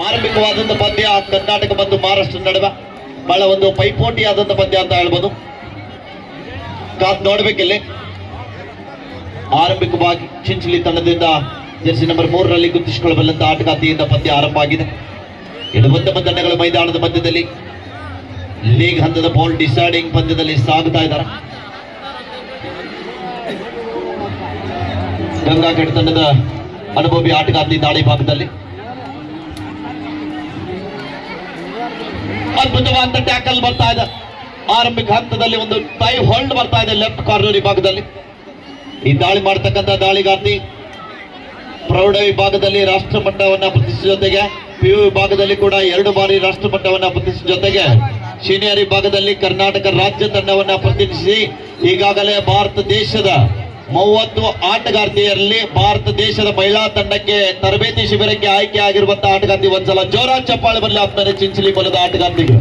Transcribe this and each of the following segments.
ಆರಂಭಿಕವಾದಂತಹ ಪಂದ್ಯ ಕರ್ನಾಟಕ ಮತ್ತು ಮಹಾರಾಷ್ಟ್ರ ನಡುವೆ ಬಹಳ ಒಂದು ಪೈಪೋಟಿಯಾದಂತಹ ಪಂದ್ಯ ಅಂತ ಹೇಳ್ಬೋದು. ಕಾದ್ ನೋಡ್ಬೇಕಿಲ್ಲಿ. ಆರಂಭಿಕವಾಗಿ ಚಿಂಚಲಿ ತಂಡದಿಂದ ಜೆರ್ಸಿ ನಂಬರ್ 3ರಲ್ಲಿ ಗುರುತಿಸಿಕೊಳ್ಳಬಲ್ಲಂತ ಆಟಗಾರ್ತಿಯಿಂದ ಪಂದ್ಯ ಆರಂಭ ಆಗಿದೆ. ಒಂದು ತಂಡಗಳ ಮೈದಾನದ ಮಧ್ಯದಲ್ಲಿ ಲೀಗ್ ಹಂತದ ಬಾಲ್ ಡಿಸೈಡಿಂಗ್ ಪಂದ್ಯದಲ್ಲಿ ಸಾಗುತ್ತಾ ಇದ್ದಾರೆ. ಗಂಗಾಖೇಡ್ ತಂಡದ ಅನುಭವಿ ಆಟಗಾರ್ತಿ ದಾಳಿ ಭಾಗದಲ್ಲಿ ಅದ್ಭುತವಾದ ಟ್ಯಾಕಲ್ ಬರ್ತಾ ಇದೆ. ಆರಂಭಿಕ ಹಂತದಲ್ಲಿ ಒಂದು ಟೈ ಹೋಲ್ಡ್ ಬರ್ತಾ ಇದೆ ಲೆಫ್ಟ್ ಕಾರ್ನರ್ ವಿಭಾಗದಲ್ಲಿ. ಈ ದಾಳಿ ಮಾಡತಕ್ಕಂಥ ದಾಳಿಗಾರ್ತಿ ಪ್ರೌಢ ವಿಭಾಗದಲ್ಲಿ ರಾಷ್ಟ್ರ ಮಟ್ಟವನ್ನ ಪ್ರತಿಷ್ಠೆ ಜೊತೆಗೆ PU ವಿಭಾಗದಲ್ಲಿ ಕೂಡ 2 ಬಾರಿ ರಾಷ್ಟ್ರ ಮಟ್ಟವನ್ನ ಪ್ರತಿಷ್ಠೆ ಜೊತೆಗೆ ಸೀನಿಯರ್ ವಿಭಾಗದಲ್ಲಿ ಕರ್ನಾಟಕ ರಾಜ್ಯ ತಂಡವನ್ನ ಪ್ರತಿನಿಧಿಸಿ ಈಗಾಗಲೇ ಭಾರತ ದೇಶದ 30 ಆಟಗಾರ್ತಿಯರಲ್ಲಿ ಭಾರತ ದೇಶದ ಮಹಿಳಾ ತಂಡಕ್ಕೆ ತರಬೇತಿ ಶಿಬಿರಕ್ಕೆ ಆಯ್ಕೆ ಆಗಿರುವಂತಹ ಆಟಗಾರ್ತಿ. ಒಂದ್ಸಲ ಜೋರಾಗಿ ಚಪ್ಪಾಳೆ ಬರಲಿ ಆಗ್ತಾರೆ ಚಿಂಚಲಿ ಬಲದ ಆಟಗಾರ್ತಿಗೆ.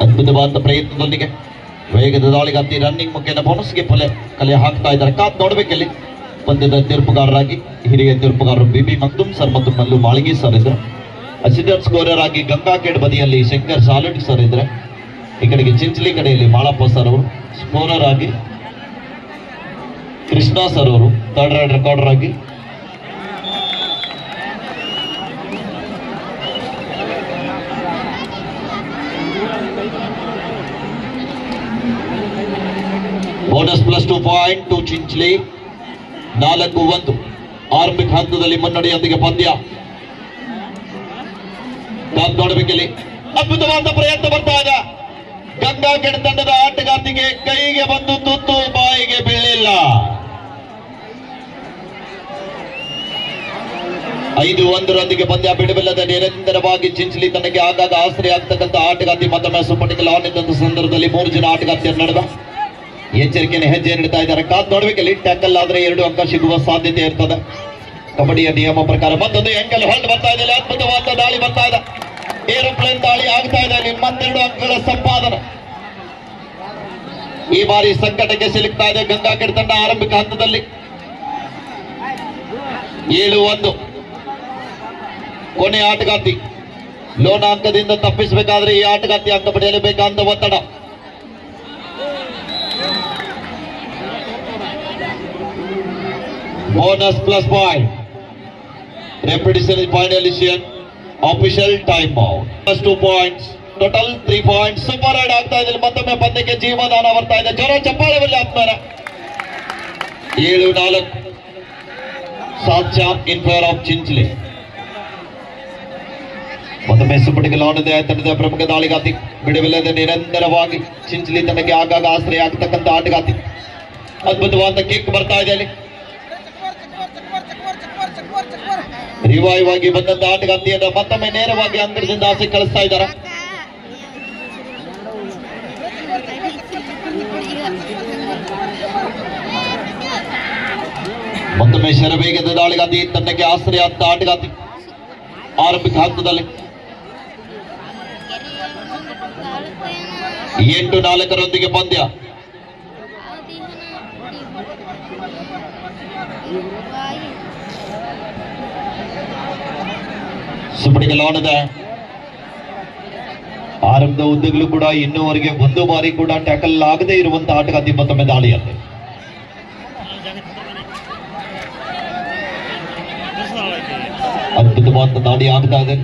ಅದ್ಭುತವಾದ ಪ್ರಯತ್ನದೊಂದಿಗೆ ವೇಗದ ದಾಳಿಗಾರ್ತಿ ರನ್ನಿಂಗ್ ಮುಖೇನ ಬೋನಸ್ಗೆ ಕಲೆ ಹಾಕ್ತಾ ಇದ್ದಾರೆ. ಕಾತ್ ನೋಡ್ಬೇಕಲ್ಲಿ. ಪಂದ್ಯದ ತೀರ್ಪುಗಾರರಾಗಿ ಹಿರಿಯ ತೀರ್ಪುಗಾರರು BB ಮಕ್ದುಮ್ ಸರ್ ಮತ್ತು ಮಲ್ಲು ಮಾಳಿಗೆ ಸರ್ ಇದ್ರೆ. ಅಸಿಸ್ಟೆಂಟ್ ಸ್ಕೋರರ್ ಆಗಿ ಗಂಗಾಖೇಡ್ ಬದಿಯಲ್ಲಿ ಶಂಕರ್ ಸಾಲಟಿ ಸರ್ ಇದ್ರೆ. ಈ ಕಡೆಗೆ ಚಿಂಚಲಿ ಕಡೆಯಲ್ಲಿ ಮಾಳಪ್ಪ ಸರ್ ಅವರು. ಸ್ಕೋರರ್ ಆಗಿ ಕೃಷ್ಣ ಸರ್ ಅವರು. ಥರ್ಡ್ ರೈಡ್ ರೆಕಾರ್ಡರ್ ಆಗಿ ಬೋನಸ್ +2 ಪಾಯಿಂಟ್ ಟು ಚಿಂಚಲಿ. 4-1 ಆರಂಭಿಕ ಹಂತದಲ್ಲಿ ಮುನ್ನಡೆಯೊಂದಿಗೆ ಪಂದ್ಯ. ನೋಡಬೇಕಿಲ್ಲಿ ಅದ್ಭುತವಾದ ಪ್ರಯತ್ನ ಬರ್ತಾ ಇದೆ. ಗಂಗಾಖೇಡ್ ತಂಡದ ಆಟಗಾರ್ತಿಗೆ ಕೈಗೆ ಬಂದು ತುತ್ತು ಬಾಯಿಗೆ ಬೀಳಿಲ್ಲ. 5-1 ಪಂದ್ಯ ಬಿಡುವಿಲ್ಲದೆ ನಿರಂತರವಾಗಿ ಚಿಂಚಲಿ ತಂಡಕ್ಕೆ ಆಗಾಗ ಆಶ್ರಯ ಆಗ್ತಕ್ಕಂಥ ಆಟಗಾರ್ತಿ ಮತ್ತೊಮ್ಮೆ ಸುಪಟಿಕಲ್ ಆನ್ ಇದ್ದಂತ ಸಂದರ್ಭದಲ್ಲಿ 3 ಜನ ಆಟಗಾರ್ತಿಯರ ನಡುವೆ ಎಚ್ಚರಿಕೆಯನ್ನು ಹೆಜ್ಜೆ ನೀಡ್ತಾ ಇದ್ದಾರೆ. ಕಾದ್ ನೋಡ್ಬೇಕಲ್ಲಿ. ಟ್ಯಾಕಲ್ ಆದ್ರೆ 2 ಅಂಕ ಸಿಗುವ ಸಾಧ್ಯತೆ ಇರ್ತದೆ ಕಬಡ್ಡಿಯ ನಿಯಮ ಪ್ರಕಾರ. ಮತ್ತೊಂದು ಎಂಕಲ್ ಹೊಲ್ಡ್ ಬರ್ತಾ ಇದೆ. ಅದ್ಭುತವಾದ ದಾಳಿ ಬರ್ತಾ ಇದೆ. ಏರೋಪ್ಲೇನ್ ದಾಳಿ ಆಗ್ತಾ ಇದೆ. 2 ಅಂಕಗಳ ಸಂಪಾದನೆ. ಈ ಬಾರಿ ಸಂಕಟಕ್ಕೆ ಸಿಲುಕ್ತಾ ಇದೆ ಗಂಗಾಖೇಡ್ ತಂಡ. ಆರಂಭಿಕ ಹಂತದಲ್ಲಿ 7-1 ಕೊನೆ ಆಟಗಾರ್ತಿ ಲೋನ ಅಂಕದಿಂದ ತಪ್ಪಿಸಬೇಕಾದ್ರೆ ಈ ಆಟಗಾರ್ತಿ ಅಂಕ ಪಡೆಯಲೇಬೇಕಾದ ಒತ್ತಡ. Bonus +5 repetition is finalization official time out +2 points total 3 points. Super ride ಆಗ್ತಾ ಇದೆ. ಮತ್ತೊಮ್ಮೆ ಪಂದ್ಯಕ್ಕೆ ಜೀವದಾನ ಬರ್ತಾ ಇದೆ. ಜೋರ ಚಪ್ಪಾಳೆ ಬರಲಿ ಆಗ್ತಾರೆ. 7-4 ಸಾತ್ chop in favour of Chinchali. ಮತ್ತೊಮ್ಮೆ ಸುಪಟಿಕಲ್ ಆನಂದ ತಂಡದ ಪ್ರಮುಖ ದಾಳಿಗಾತಿ ಬಿಡುವಿಲ್ಲದೆ ನಿರಂತರವಾಗಿ ಚಿಂಚಲಿ ತಂಡಕ್ಕೆ ಆಗಾಗ ಆಶ್ರಯ ಆಗ್ತಕ್ಕಂಥ ಆಟಗಾತಿ. ಅದ್ಭುತವಾದ ಕಿಕ್ ಬರ್ತಾ ಇದೆ ಅಲ್ಲಿ. ರಿವೈವ್ ಆಗಿ ಬಂದಂತ ಆಟಗಾರ್ತಿಯನ್ನ ಮತ್ತೊಮ್ಮೆ ನೇರವಾಗಿ ಅಂಗಡಿಯಿಂದ ಆಸೆ ಕಳಿಸ್ತಾ ಇದ್ದಾರೆ. ಮತ್ತೊಮ್ಮೆ ಶರವೇಗದ ದಾಳಿಗಾತಿ ತಂಡಕ್ಕೆ ಆಶ್ರಯ ಅಂತ ಆಟಗಾರ್ತಿ. ಆರಂಭಿಕ ಹಂತದಲ್ಲಿ 8-4 ಪಂದ್ಯ. ಸುಪಟಿಕಲ್ ಆನದ ಆರಂಭದ ಉದ್ದಗಲೂ ಕೂಡ ಇನ್ನೂವರೆಗೆ 1 ಬಾರಿ ಕೂಡ ಟ್ಯಾಕಲ್ ಆಗದೆ ಇರುವಂತಹ ಆಟಗಾರ್ತಿ ಮತ್ತೊಮ್ಮೆ ದಾಳಿಯಲ್ಲಿ. ಅದ್ಭುತವಾದ ದಾಳಿ ಆಗ್ತಾ ಇದೆ.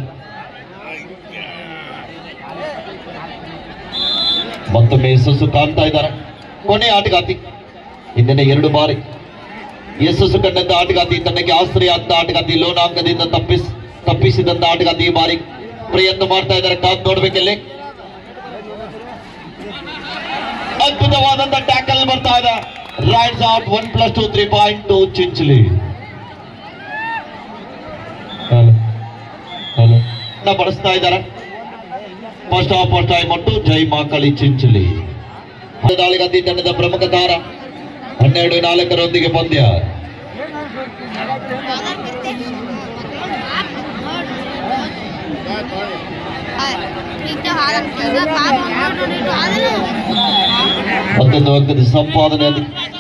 ಮತ್ತೊಮ್ಮೆ ಯಶಸ್ಸು ಕಾಣ್ತಾ ಇದ್ದಾರೆ ಕೊನೆ ಆಟಗಾರ್ತಿ. ಹಿಂದಿನ 2 ಬಾರಿ ಯಶಸ್ಸು ಕಂಡಂತ ಆಟಗಾರ್ತಿ ತಂಡಕ್ಕೆ ಆಶ್ರಯ ಅಂತ ಆಟಗಾರ್ತಿ ಲೋನ ಅಂಕದಿಂದ ತಪ್ಪಿಸಿದಂತ ಆಟಗಾರ್ತಿ ಈ ಬಾರಿ ಪ್ರಯತ್ನ ಮಾಡ್ತಾ ಇದ್ದಾರೆ. ಕಾದ್ ನೋಡ್ಬೇಕಲ್ಲಿ. ಅದ್ಭುತವಾದಂತ ಟ್ಯಾಕಲ್ ಬರ್ತಾ ಇದೆ. Rides out 1+2 3 point to Chinchali. ಬಳಸ್ತಾ ಇದ್ದಾರೆ. ಫಸ್ಟ್ ಟೈಮ್ ಒಟ್ಟು ಜೈ ಮಾಕಳಿ ಚಿಂಚಲಿ. ದಾಳಿಗಾತಿ ತಂಡದ ಪ್ರಮುಖ ತಾರ 12-4 ಪಂದ್ಯ. ಮತ್ತೊಂದು ಅಂಕದ ಸಂಪಾದನೆ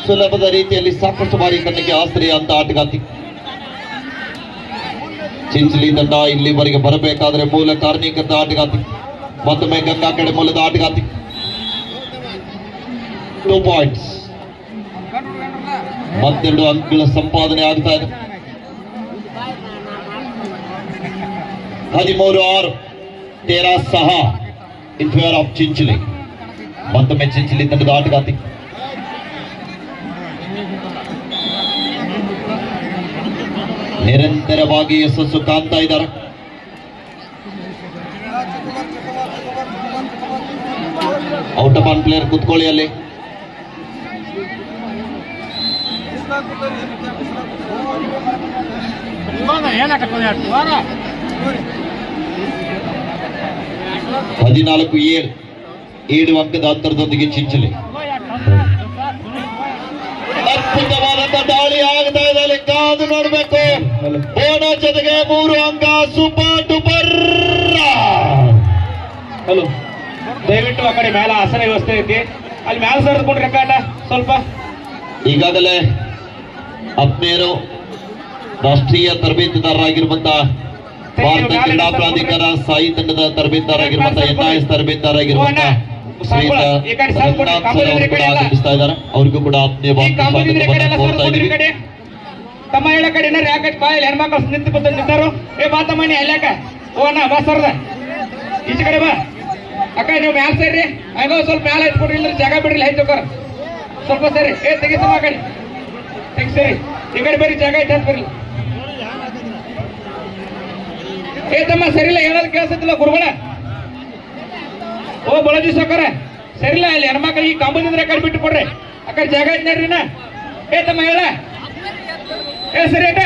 ಸುಲಭದ ರೀತಿಯಲ್ಲಿ ಸಾಕಷ್ಟು ಬಾರಿ ತನಗೆ ಆಶ್ರಯ ಅಂತ ಆಟಗಾರ್ತಿ. ಚಿಂಚಲಿ ತಂಡ ಇಲ್ಲಿವರೆಗೆ ಬರಬೇಕಾದ್ರೆ ಮೂಲ ಕಾರ್ಣಿಕದ ಆಟಗಾತಿ, ಮತ್ತೊಮ್ಮೆ ಗಂಗಾ ಕಡೆ ಮೂಲದ ಆಟಗಾತಿ. 2 ಪಾಯಿಂಟ್ಸ್, ಮತ್ತೆರಡು ಅಂಕಗಳ ಸಂಪಾದನೆ ಆಗ್ತಾ ಇದೆ. 13-6, 13-6 ಇನ್ ಫೇವರ್ ಆಫ್ ಚಿಂಚಲಿ. ಮತ್ತೊಮ್ಮೆ ಚಿಂಚಲಿ ತಂಡದ ಆಟಗಾತಿ. ನಿರಂತರವಾಗಿ ಯಶಸ್ಸು ಕಾಣ್ತಾ ಇದ್ದಾರೆ. ಔಟ್ ಆಫ್ ಆನ್ ಪ್ಲೇಯರ್ ಕುತ್ಕೊಳ್ಳಿ ಅಲ್ಲಿ. ಹದಿನಾಲ್ಕು 7 ಅಂಕದ ಅಂತರದೊಂದಿಗೆ ಚಿಂಚಲಿ. ಅದ್ಭುತವಾದಂತ ದಾಳಿ ಆಗ್ತಾ ಇದೆ ಅಲ್ಲಿ, ಕಾದು ನೋಡ್ಬೇಕು. ಬೋನಸ್ ಜೊತೆಗೆ 3 ಅಂಕ. Super duper. ಹಲೋ, ದಯವಿಟ್ಟು ಆ ಕಡೆ ಮೇಲೆ ಆಸನ ವ್ಯವಸ್ಥೆ ಐತಿ, ಅಲ್ಲಿ ಮ್ಯಾಲ ಸರಿದ್ಕೊಂಡ್ರೆ ಕಾಟ ಸ್ವಲ್ಪ. ಈಗಾಗಲೇ ಆತ್ಮೀಯರು ರಾಷ್ಟ್ರೀಯ ತರಬೇತುದಾರರಾಗಿರುವಂತಹ ಭಾರತ ಕ್ರೀಡಾ ಪ್ರಾಧಿಕಾರ ಸಾಯಿ ತಂಡದ ತರಬೇತುದಾರರಾಗಿರುವಂತಹ NIS ತರಬೇತುದಾರರಾಗಿರುವಂತಹ ಆಗಮಿಸ್ತಾ ಇದ್ದಾರೆ. ಅವ್ರಿಗೂ ಕೂಡ ತಮ್ಮ ಹೇಳ ಕಡೆ ರ್ಯಾಕೆಟ್ ಬಾಯಲ್ಲಿ ಹೆಣ್ಮಕ್ಳು ನಿಂತು ನಿಂತಾರು. ಏ ಬಾತಮ್ಮನಿ ಅಲ್ಯಾಕ ಓ ಅಣ್ಣ ಬಾ ಸರ್ದ ಈಚೆ ಕಡೆ ಬಾ. ಅಕ್ಕ ನೀವು ಮ್ಯಾಲ ಸೇರಿ, ಹಂಗ ಸ್ವಲ್ಪ ಮ್ಯಾಲ ಇಟ್ಕೊಡ್ರಿ, ಇಲ್ರಿ ಜಾಗ ಬಿಡ್ರಿ, ಹೈ ತಗೋರ ಸ್ವಲ್ಪ ಸರಿ. ಏ ತೆಗಿಸಮ್ಮ ಆ ಕಡೆ ತೆಗಿಸರಿ, ಈ ಕಡೆ ಬರ್ರಿ, ಜಾಗ ಇಟ್ಟು ಬರ್ರಿ. ಏ ತಮ್ಮ ಸರಿಲ್ಲ, ಹೇಳೋದು ಕೇಳಿಸತ್ತಿಲ್ಲ ಗುರುಗಳ. ಓ ಬಳಜಿ ಸೌಕರ ಸರಿಲ್ಲ, ಇಲ್ಲಿ ಹೆಣ್ಮಕ್ಳು ಈ ಕಂಬದಿಂದ ಕಡೆ ಬಿಟ್ಟು ಕೊಡ್ರಿ, ಆ ಕಡೆ ಜಾಗ ಐತ್ ನೋಡ್ರಿ. ಏ ತಮ್ಮ ಹೇಳ, ಏ ಸರಿ ಅಟ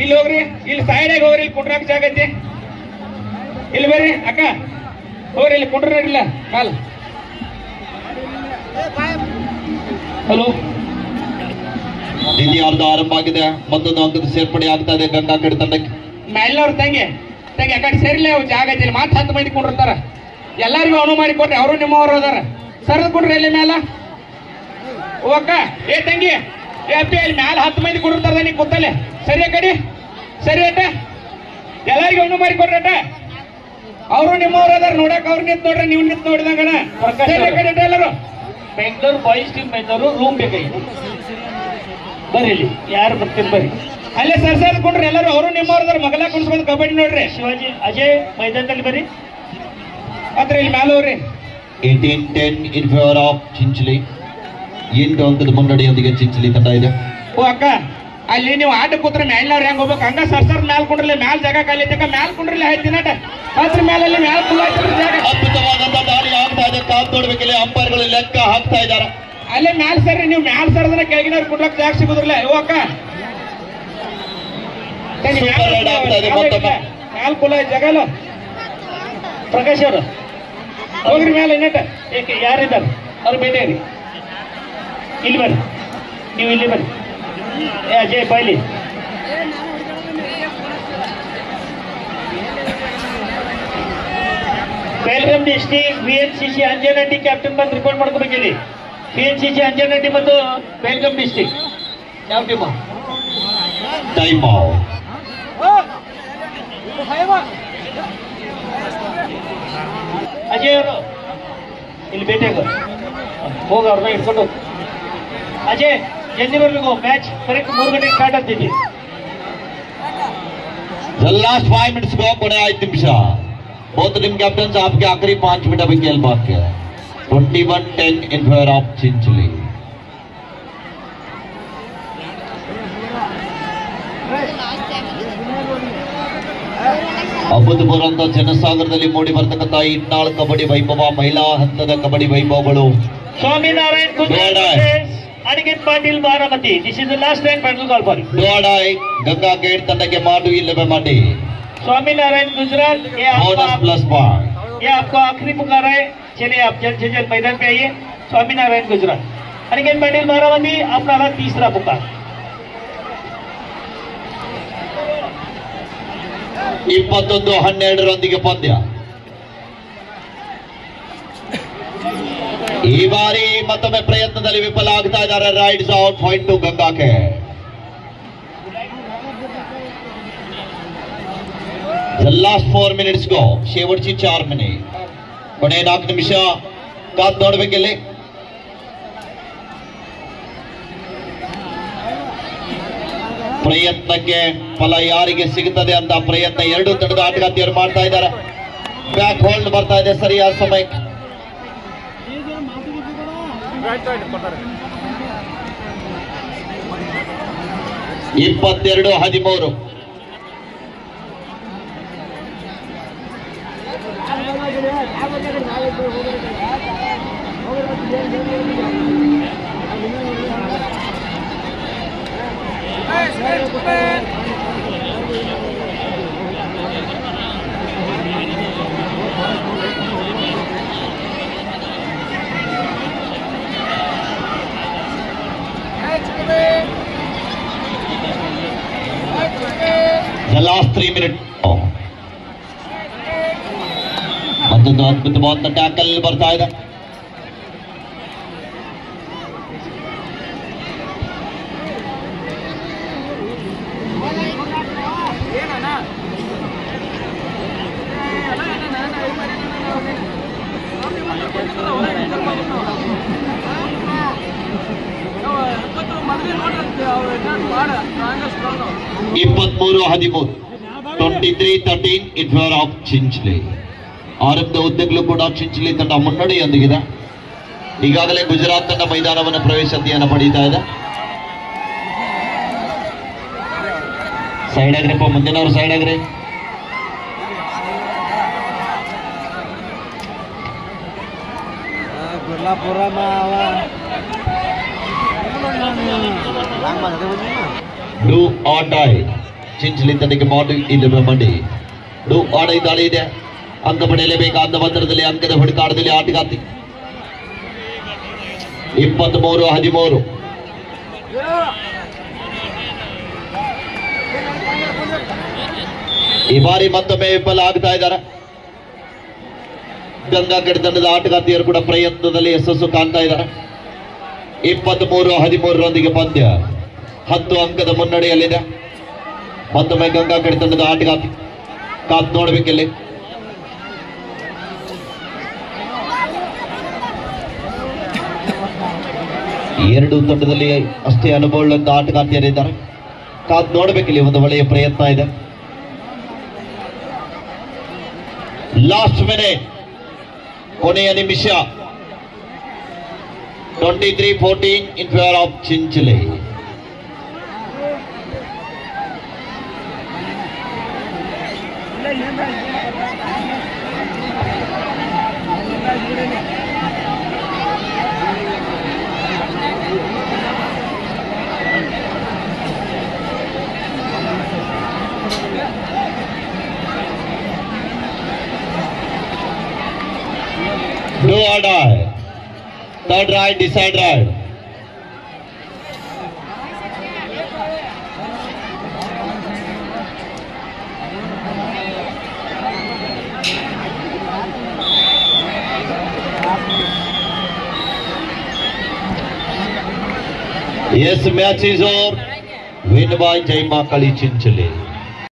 ಇಲ್ಲಿ ಹೋಗ್ರಿ, ಇಲ್ಲಿ ಸೈಡಾಗಿ ಹೋಗ್ರಿ, ಇಲ್ಲಿ ಕುಂಡ್ರಾಕ ಜಾಗ ಐತಿ. ಇಲ್ಲಿ ಬರ್ರಿ ಅಕ್ಕ, ಹೋಗ್ರಿ, ಇಲ್ಲಿ ಕುಂಡ್ರ ನೋಡ್ರಿಲ್ಲ ಕಾಲ್. ಹಲೋ, ದ್ವಿತೀಯಾರ್ಧ ಆರಂಭ ಆಗಿದೆ. ಮತ್ತೊಂದು ಅಂಕದ ಸೇರ್ಪಡೆ ಆಗ್ತಾ ಇದೆ ಗಂಗಾ ಕಡೆ ತಂಡಕ್ಕೆ. ಮೇಲಿನವ್ರು ತಂಗಿ ತಂಗಿ ಆ ಕಡೆ ಸೇರಿಲ್ಲ, ಜಾಗ ಐತಿ. ಮಾತು 10 ಮಂದಿ ಕೊಂಡಿರ್ತಾರ, ಎಲ್ಲರಿಗೂ ಅನು ಮಾಡಿ ಕೊಡ್ರಿ, ಅವರು ನಿಮ್ಮವರು ಅದಾರ. ಸರಿದ್ ಕೊಡ್ರಿ ಇಲ್ಲಿ ಮ್ಯಾಲ. ಓ ಅಕ್ಕ, ಏ ತಂಗಿ, ಏ ಅಪ್ಪಿ, ಅಲ್ಲಿ ಮ್ಯಾಲ 10 ಮಂದಿ ಕೊಂಡಿರ್ತಾರ, ನೀ ಕೂತಲ್ಲೇ ಸರಿ ಆ ಕಡೆ ಸರಿ ಅಟ. ಎಲ್ಲರಿಗೂ ಅನು ಮಾಡಿ ಕೊಡ್ರಿ ಅಟ, ಅವರು ನಿಮ್ಮವ್ರು ಅದಾರ. ನೋಡಕ್ ಅವ್ರು ನಿಂತ್ ನೋಡ್ರಿ, ನೀವು ನಿಂತ್ ನೋಡಿದಂಗಣ. ಎಲ್ಲರೂ Bengaluru boys team Bengaluru room ಬೇಕಾಗಿ ಬರ್ರಿ, ಇಲ್ಲಿ ಯಾರು ಬರ್ತೀರಿ ಬರ್ರಿ. ಅಲ್ಲೇ ಸರ್ಕೊಂಡ್ರಿ ಎಲ್ಲರೂ, ಅವರು ನಿಮ್ಮವ್ರದಾರ. ಮಗಲ ಕುಣಿಸ್ಕೊಂಡು ಕಬಡ್ಡಿ ನೋಡ್ರಿ. ಶಿವಾಜಿ ಅಜಯ್ ಮೈದಾನದಲ್ಲಿ ಬರ್ರಿ, ಅದ್ರ ಇಲ್ಲಿ ಮ್ಯಾಲ ಹೋಗ್ರಿ. 18-10 ಇನ್ ಫೇವರ್ ಆಫ್ ಚಿಂಚಲಿ. 8 ಅಂಕದ ಮುನ್ನಡೆಯೊಂದಿಗೆ ಚಿಂಚಲಿ ತಂಡ ಇದೆ. ಓ ಅಕ್ಕ, ಅಲ್ಲಿ ನೀವು ಆಟ ಕೂತ್ರೆ ಮ್ಯಾಲಿನವ್ರು ಹೆಂಗ್ ಹೋಗ್ಬೇಕು, ಹಂಗ ಸರ್ ಮ್ಯಾಲ್ ಕುಂಡ್ರಲಿ, ಮ್ಯಾಲ ಜಾಗ ಖಾಲಿ ಐತಕ್ಕ, ಮ್ಯಾಲ್ ಕುಂಡ್ರಲಿ ಆಯ್ತು ನಾಟ. ಅದ್ರ ಮ್ಯಾಲಲ್ಲಿ ಮ್ಯಾಲ್ ಕುಲ್ಲ ಜಾಗ. ಅದ್ಭುತವಾದಂತ ದಾಳಿ ಆಗ್ತಾ ಇದೆ, ಕಾದ್ ನೋಡ್ಬೇಕಿಲ್ಲ, ಅಂಪೈರ್ಗಳು ಲೆಕ್ಕ ಹಾಕ್ತಾ ಇದ್ದಾರೆ. ಅಲ್ಲೇ ಮ್ಯಾಲ ಸರ್ರಿ, ನೀವು ಮ್ಯಾಲ ಸರ್ದ್ರೆ ಕೆಳಗಿನವ್ರು ಕುಡ್ಲಕ್ ಜಾಗ ಸಿಗುದಿಲ್ಲ. ಓ ಅಕ್ಕ, ಮ್ಯಾಲ್ ಕುಲ್ಲ ಜಗಲ್ಲ. ಪ್ರಕಾಶ್ ಅವರು ಹೋಗ್ರಿ ಮ್ಯಾಲ ನೆಟ್. ಯಾರಿದ್ದಾರೆ ಅವ್ರು ಭೇಟಿಯಾಗಿ ಇಲ್ಲಿ ಬರ್ರಿ, ನೀವು ಇಲ್ಲಿ ಬರ್ರಿ. ಏ ಅಜಯ್ ಬಾಯ್ಲಿ. Belgaum district BNCC Anjanahatti captain ಬಂದು ರಿಪೋರ್ಟ್ ಮಾಡ್ಕೋಬೇಕಿಲ್ಲಿ. BNCC ಅಂಜನಹಟ್ಟಿ ಮತ್ತು ಬೆಲ್ಗಾಂ ಡಿಸ್ಟ್ರಿಕ್ಟ್ ಯಾವ ಟೀಮ್? ಟೈಮ್ ಅಜಯ್ ಅವರು ಇಲ್ಲಿ ಭೇಟಿಯಾಗ ಹೋಗ, ಅವ್ರನ್ನ ಇಟ್ಕೊಂಡು. ಅಜಯ್ ಜಲ್ದಿ ಬರ್ಬೇಕು, ಮ್ಯಾಚ್ ಕರೆಕ್ಟ್ 3 ಗಂಟೆಗೆ ಸ್ಟಾರ್ಟ್ ಆಗ್ತೈತಿ. लास्ट 5 मिनट्स को कोने 5 निमिष. बोथ टीम कैप्टन्स आपके आखिरी 5 मिनट अभी खेल बाकी है. 21-10 in favor of चिंचली. ಅಭೂತಪೂರ್ವ ಜನಸಾಗರದಲ್ಲಿ ಮೂಡಿ ಬರ್ತಕ್ಕಂಥ ಇಟ್ನಾಳ್ ಕಬಡ್ಡಿ ವೈಭವ, ಮಹಿಳಾ ಹಂತದ ಕಬಡ್ಡಿ ವೈಭವಗಳು. Swaminarayan Aniket Patil Baramati. This is the last time final call for Ganga gate ತಂಡಕ್ಕೆ ಮಾಡು ಇಲ್ಲವೇ ಮಾಡಿ. Swaminarayan Gujarat, bonus plus point. ये आपको आखिरी पुकार है, चलिए आप जल्द से जल्द मैदान पे आइए. स्वामीनारायण गुजरात, अनिकेत पाटिल बारामती, अपना तीसरा पुकार. 21-12 ಪಂದ್ಯ. ಈ ಬಾರಿ ಮತ್ತೊಮ್ಮೆ ಪ್ರಯತ್ನದಲ್ಲಿ ವಿಫಲ ಆಗ್ತಾ ಇದ್ದಾರೆ. ರೈಡ್ಸ್ ಔಟ್ ಪಾಯಿಂಟ್ ಟು ಗಂಗಾಕೆ. The last 4 minutes go. शेवटची 4 मिनिट. ಕೊನೆ 4 ನಿಮಿಷ ಕಾದ್ ನೋಡ್ಬೇಕಿಲ್ಲಿ. ಪ್ರಯತ್ನಕ್ಕೆ ಫಲ ಯಾರಿಗೆ ಸಿಗುತ್ತದೆ ಅಂತ ಪ್ರಯತ್ನ ಎರಡು ತಂಡದ ಆಟಗಾರ್ತಿಯರು ಮಾಡ್ತಾ ಇದ್ದಾರೆ. ಬ್ಯಾಕ್ ಹೋಲ್ಡ್ ಬರ್ತಾ ಇದೆ ಸರಿಯಾದ ಸಮಯಕ್ಕೆ. 22-13. The last 3 minutes. ಮತ್ತೊಂದು ಅದ್ಭುತವಾದ ಟ್ಯಾಕಲ್ ಬರ್ತಾ ಇದೆ. ಇಪ್ಪತ್ಮೂರು 23-13 in favor of ಚಿಂಚ್ಲಿ. ಆರಂಭದ ಉದ್ದಗಲೂ ಕೂಡ ಚಿಂಚ್ಲಿ ತಂಡ ಮುನ್ನಡೆಯೊಂದಿಗಿದೆ. ಈಗಾಗಲೇ ಗುಜರಾತ್ ತಂಡ ಮೈದಾನವನ್ನು ಪ್ರವೇಶತೆಯನ್ನು ಪಡೀತಾ ಇದೆ. ಸೈಡ್ ಆಗ್ರಪ್ಪ, ಮುಂದಿನವರು ಸೈಡ್ ಆಗ್ರಿ. Do or die. ಚಿಂಚ್ಲಿ ತಂಡಕ್ಕೆ ಬಾಲ್ ಇಲ್ಲವೇ ಮಂಡಿ. ಡೂ ಆರ್ ಡೈ ದಾಳಿ ಇದೆ. ಅಂಕ ಪಡೆಯಲೇಬೇಕಾದ ಮಂತ್ರದಲ್ಲಿ ಅಂಕದ ಹುಡುಕಾಟದಲ್ಲಿ ಆಟಗಾರ್ತಿ. 23-13. ಈ ಬಾರಿ ಮತ್ತೊಮ್ಮೆ ವಿಫಲ ಆಗ್ತಾ ಇದ್ದಾರೆ. ಗಂಗಾಕಡೆ ತಂಡದ ಆಟಗಾರ್ತಿಯರು ಕೂಡ ಪ್ರಯತ್ನದಲ್ಲಿ ಯಶಸ್ಸು ಕಾಣ್ತಾ ಇದ್ದಾರೆ. 23-13 ಪಂದ್ಯ 10 ಅಂಕದ ಮುನ್ನಡೆಯಲ್ಲಿದೆ. ಮತ್ತೊಮ್ಮೆ ಗಂಗಾಕಡೆ ತಂಡದ ಆಟಗಾರ್ತಿ ಕಾತ್ ನೋಡ್ಬೇಕಿಲ್ಲಿ. ಎರಡು ತಂಡದಲ್ಲಿ ಅಷ್ಟೇ ಅನುಭವವುಳ್ಳ ಆಟಗಾರ್ತಿಯರಿದ್ದಾರೆ. ಕಾದ್ ನೋಡ್ಬೇಕಿಲ್ಲಿ, ಒಂದು ಒಳ್ಳೆಯ ಪ್ರಯತ್ನ ಇದೆ. ಲಾಸ್ಟ್ ಮಿನಿಟ್, ಕೊನೆಯ ನಿಮಿಷ. 23-14 in favor of Chinchali. Do or die. Third ride, decide ride. Yes, match is over. Win by Jai Makali Chinchali.